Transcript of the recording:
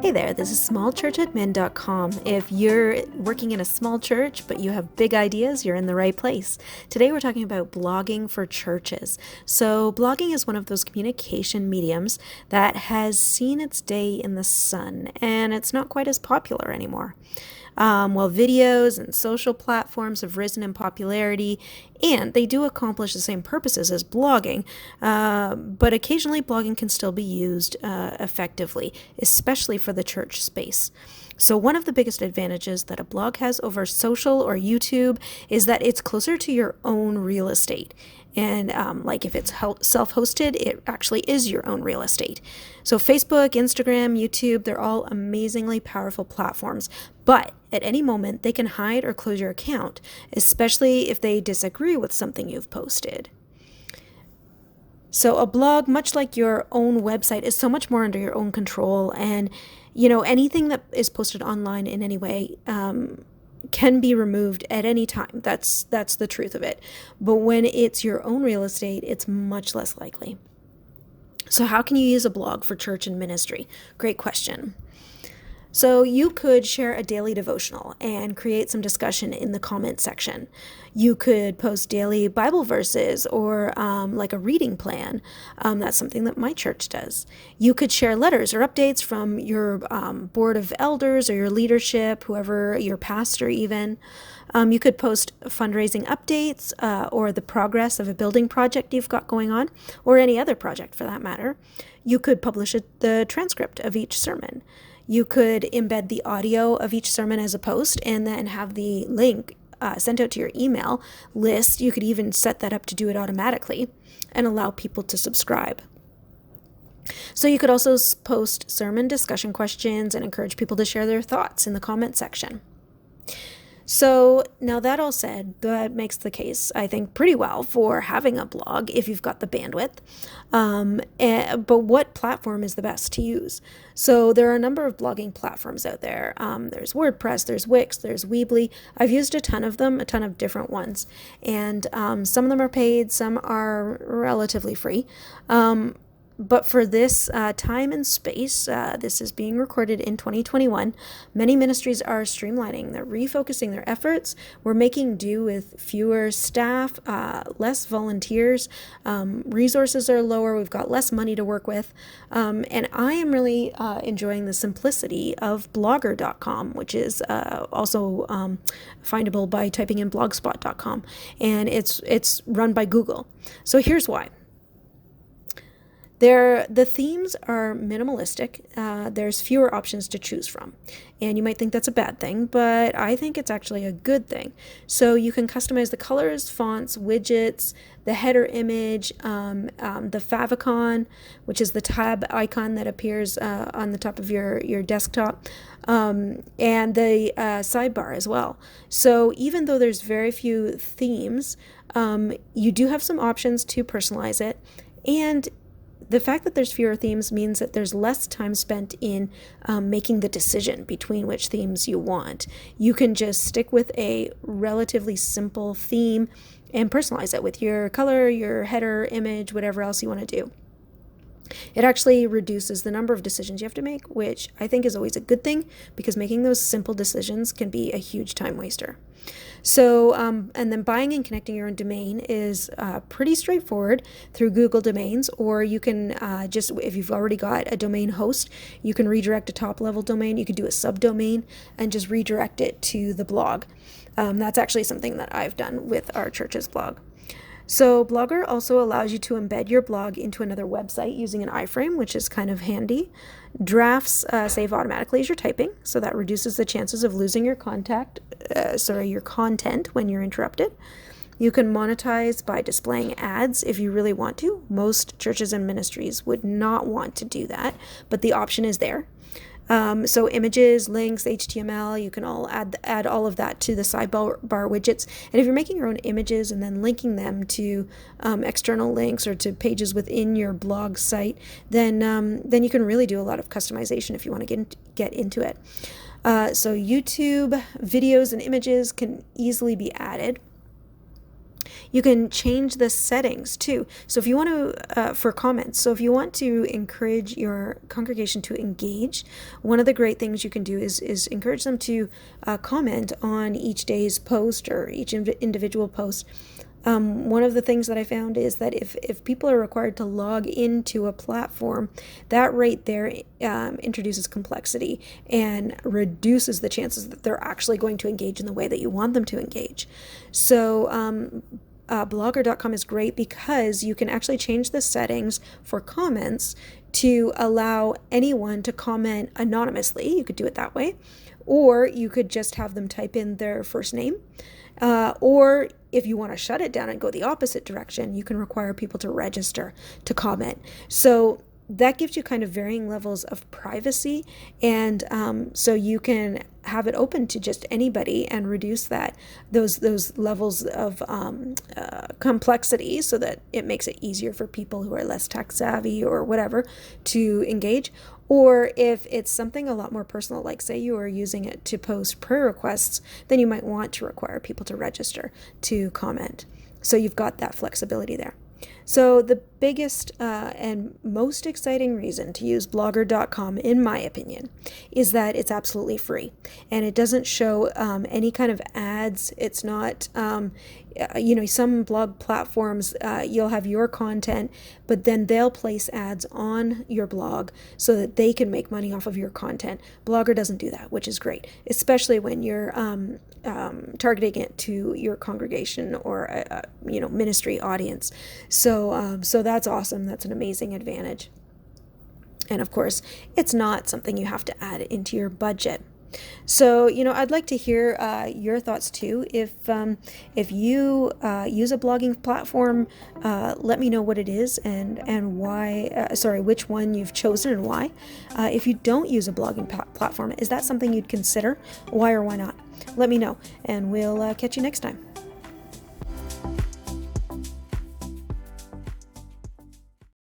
Hey there, this is smallchurchadmin.com. If you're working in a small church but you have big ideas, you're in the right place. Today we're talking about blogging for churches. So blogging is one of those communication mediums that has seen its day in the sun, and it's not quite as popular anymore. While videos and social platforms have risen in popularity, and they do accomplish the same purposes as blogging, but occasionally blogging can still be used effectively, especially for the church space. So one of the biggest advantages that a blog has over social or YouTube is that it's closer to your own real estate. And like if it's self-hosted, it actually is your own real estate. So Facebook, Instagram, YouTube, they're all amazingly powerful platforms. But at any moment, they can hide or close your account, especially if they disagree with something you've posted. So a blog, much like your own website, is so much more under your own control. And, anything that is posted online in any way can be removed at any time. That's the truth of it. But when it's your own real estate, it's much less likely. So how can you use a blog for church and ministry? Great question. So you could share a daily devotional and create some discussion in the comment section. You could post daily Bible verses or like a reading plan. That's something that my church does. You could share letters or updates from your board of elders or your leadership, whoever, your pastor even. You could post fundraising updates or the progress of a building project you've got going on, or any other project for that matter. You could publish the transcript of each sermon. You could embed the audio of each sermon as a post and then have the link sent out to your email list. You could even set that up to do it automatically and allow people to subscribe. So you could also post sermon discussion questions and encourage people to share their thoughts in the comment section. So now that all said, that makes the case, I think, pretty well for having a blog if you've got the bandwidth. But what platform is the best to use? So there are a number of blogging platforms out there. There's WordPress, there's Wix, there's Weebly. I've used a ton of them, a ton of different ones. And some of them are paid, some are relatively free. But for this time and space, this is being recorded in 2021, many ministries are streamlining. They're refocusing their efforts. We're making do with fewer staff, less volunteers. Resources are lower. We've got less money to work with. And I am really enjoying the simplicity of blogger.com, which is also findable by typing in blogspot.com. And it's run by Google. So here's why. The themes are minimalistic. There's fewer options to choose from. And you might think that's a bad thing, but I think it's actually a good thing. So you can customize the colors, fonts, widgets, the header image, the favicon, which is the tab icon that appears on the top of your desktop, and the sidebar as well. So even though there's very few themes, you do have some options to personalize it. And the fact that there's fewer themes means that there's less time spent in making the decision between which themes you want. You can just stick with a relatively simple theme and personalize it with your color, your header, image, whatever else you want to do. It actually reduces the number of decisions you have to make, which I think is always a good thing because making those simple decisions can be a huge time waster. So, and then buying and connecting your own domain is pretty straightforward through Google Domains, or you can just, if you've already got a domain host, you can redirect a top-level domain. You could do a subdomain and just redirect it to the blog. That's actually something that I've done with our church's blog. So Blogger also allows you to embed your blog into another website using an iframe, which is kind of handy. Drafts save automatically as you're typing, so that reduces the chances of losing your content when you're interrupted. You can monetize by displaying ads if you really want to. Most churches and ministries would not want to do that, but the option is there. So images, links, HTML, you can all add all of that to the sidebar widgets. And if you're making your own images and then linking them to external links or to pages within your blog site, then you can really do a lot of customization if you want to get into it. So YouTube videos and images can easily be added. You can change the settings too. So if you want to, for comments, so if you want to encourage your congregation to engage, one of the great things you can do is encourage them to comment on each day's post or each individual post. One of the things that I found is that if people are required to log into a platform, that right there introduces complexity and reduces the chances that they're actually going to engage in the way that you want them to engage. So Blogger.com is great because you can actually change the settings for comments to allow anyone to comment anonymously. You could do it that way. Or you could just have them type in their first name. Or if you want to shut it down and go the opposite direction, you can require people to register to comment. So that gives you kind of varying levels of privacy. And so you can have it open to just anybody and reduce those levels of complexity so that it makes it easier for people who are less tech savvy or whatever to engage. Or if it's something a lot more personal, like say you are using it to post prayer requests, then you might want to require people to register to comment. So you've got that flexibility there. So the biggest and most exciting reason to use Blogger.com, in my opinion, is that it's absolutely free. And it doesn't show any kind of ads. It's not, some blog platforms, you'll have your content, but then they'll place ads on your blog so that they can make money off of your content. Blogger doesn't do that, which is great, especially when you're targeting it to your congregation or a ministry audience. So that's awesome. That's an amazing advantage. And of course, it's not something you have to add into your budget. So, I'd like to hear your thoughts too. If you use a blogging platform, let me know what it is and why, which one you've chosen and why. If you don't use a blogging platform, is that something you'd consider? Why or why not? Let me know, and we'll catch you next time.